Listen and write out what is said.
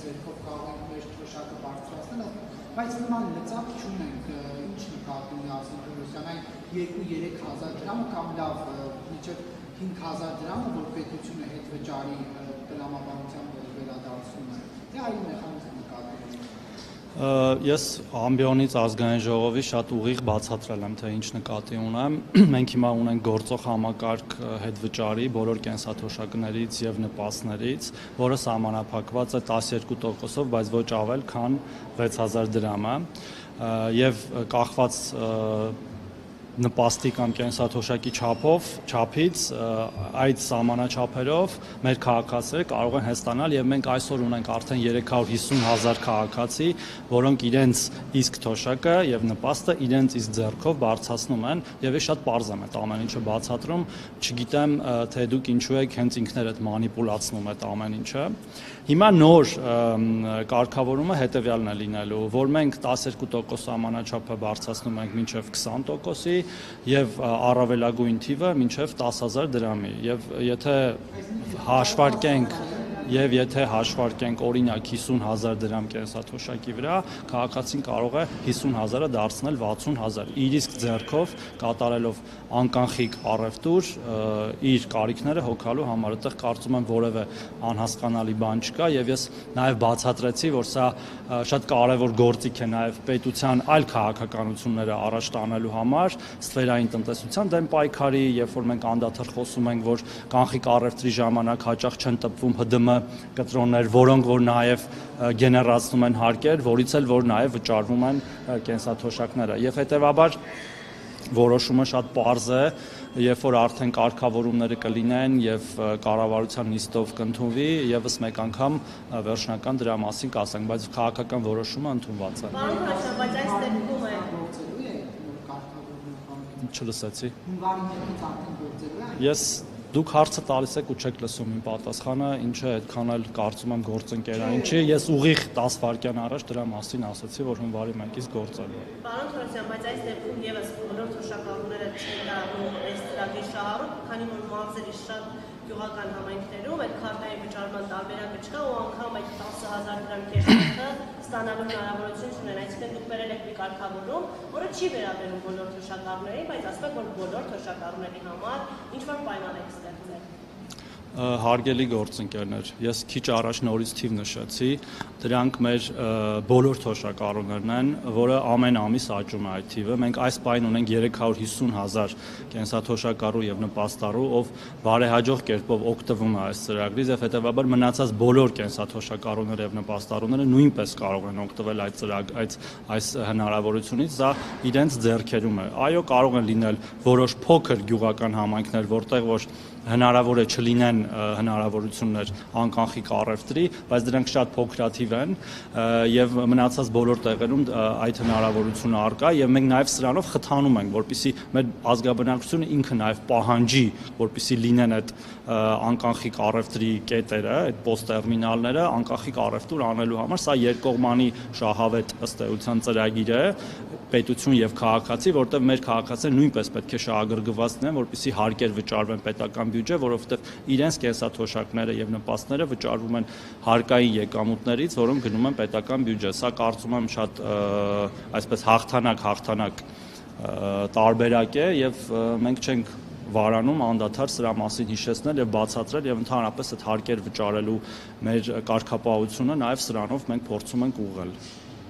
ձեռքով կարող ենք մեր թոշակը բարձրացնել, բայց նման լծակ չունենք, ինչ նկատի ունի Արսեն Թովմասյան, այն 2-3 հազար դրամը կամ լավ մինչև 5,000 դրամը, որ պետությունը հետ վճարի տրամաբանությամբ վերադարձում է, թե այլ մեխանիզմ նկատի ունի։ Ես ամբիոնից ազգային ժողովի շատ ուղիղ բացատրել եմ, թե ինչ նկատի ունեմ։ Մենք հիմա ունենք գործող համակարգ հետ վճարի բոլոր կենսաթոշակներից եւ նպաստներից, որը սահմանափակված է 12%-ով, բայց ոչ ավել, քան 6000 դրամը, եւ կախված նպաստի կամ կենսաթոշակի չափից այդ սահմանաչափերով մեր քաղաքացիները կարող են հստանալ եւ մենք այսօր ունենք արդեն 350,000 քաղաքացի, որոնք իրենց իսկ թոշակը եւ նպաստը իրենց իսկ ձեռքով բարձրացնում են եւ ես շատ պարզ եմ այդ ամեն ինչը բացատրում, չգիտեմ թե դուք ինչու եք հենց ինքներդ մանիպուլացնում այդ ամեն ինչը։ Հիմա նոր կարգավորումը հետեւյալն է լինելու, որ մենք 12% սահմանաչափը բարձրացնում ենք մինչև 20%-ի եւ առավելագույն թիվը մինչև 10,000 դրամի եւ եթե հաշվարկենք օրինակ 50,000 դրամ կենսաթոշակի վրա, քաղաքացին կարող է 50,000-ը դարձնել 60,000 իր իսկ ձեռքով կատարելով անկանխիկ առևտուր իր կարիքները հոգալու համար։ Այդտեղ կարծում եմ որևէ անհասկանալի բան չկա եւ ես նաեւ բացատրեցի, որ սա շատ կարեւոր գործիք է նաեւ պետության այլ քաղաքականությունները առաջ տանելու համար, սֆերային տնտեսության դեմ պայքարի, երբ որ մենք անդադար խոսում ենք, որ կանխիկ առևտրի ժամանակ հաճախ չեն տպվում ՀԴՄ կտրոններ, որոնք որ նաև գեներացնում են հարկեր, որից էլ որ նաև վճարվում են կենսաթոշակները։ Եվ հետևաբար որոշումը շատ պարզ է, երբ որ արդեն կարգավորումները կլինեն եւ կառավարության նիստով կընդունվի, եւս մեկ անգամ վերջնական դրա մասին կասենք, բայց քաղաքական որոշումը ընդունված է։ Պարոն Փաշյան, բայց այս դեպքում է Չլսեցի։ Հունվարի 1-ից արդեն գործելու է։ Ես դուք հարցը տալիս եք ու չեք լսում իմ պատասխանը, ինչը այդքան էլ կարծում եմ գործընկերային չի։ Ես ուղիղ 10 վայրկյան առաջ դրա մասին ասացի, որ հունվարի 1-ից գործելու է։ Պարոն Թովմասյան, բայց այս դեպքում եւս բոլոր թոշակավորները չեն կարող այս ծրագրի շահառու, քանի որ մարզերի շատ գյուղական համայնքներում այդ քարտային վճարման տարբերակը չկա ու անգամ այդ 10,000 դրամ կեշբեքը ստանալու հնարավորություն չունեն, այսինքն դուք բերել եք մի կարգավորում, որը չի վերաբերում բոլոր թոշակառուներին, բայց ասում եք, որ բոլոր թոշակառուների համար ինչ-որ պայման եք ստեղծել։ Հարգելի գործընկերներ, ես քիչ առաջ նորից թիվ նշեցի, դրանք մեր բոլոր թոշակառուներն են, որը ամեն ամիս աճում է այդ թիվը։ Մենք այս պահին ունենք 350,000 կենսաթոշակառու եւ նպաստառու, ով բարեհաջող կերպով օգտվում է այս ծրագրից եւ հետեւաբար մնացած բոլոր կենսաթոշակառուները եւ նպաստառուները նույնպես կարող են օգտվել այս հնարավորությունից, դա իրենց ձեռքերում է։ Այո, կարող են լինել որոշ փոքր գյուղական համայնքներ, որտեղ որ հնարավոր է չլինեն հնարավորություններ անկանխիկ առևտրի, բայց դրանք շատ փոքրաթիվ են եւ մնացած բոլոր տեղերում այդ հնարավորությունը առկա եւ մենք նաեւ սրանով խթանում ենք, որպեսզի մեր ազգաբնակչությունը ինքը նաեւ պահանջի, որպեսզի լինեն այդ անկանխիկ առևտրի կետերը, այդ պոստտերմինալները անկանխիկ առևտուր անելու համար։ Սա երկկողմանի շահավետ ըստ էության ծրագիր է, պետություն եւ քաղաքացի, որտեղ մեր քաղաքացիները նույնպես պետք է շահագրգռված լինեն, որպեսզի հարկեր վճարվեն պետական բյուջե, որովհետեւ իրենց կենսաթոշակները եւ նպաստները վճարվում են հարկային եկամուտներից, որոնք գնում են պետական բյուջե։ Սա կարծում եմ շատ այսպես հաղթանակ տարբերակ է եւ մենք չենք վարանում անդադար սրա մասին հիշեցնել եւ բացատրել եւ ընդհանրապես այդ հարկեր վճարելու մեր կարգապահությունը նաեւ սրանով մենք փորձում ենք ուղղել։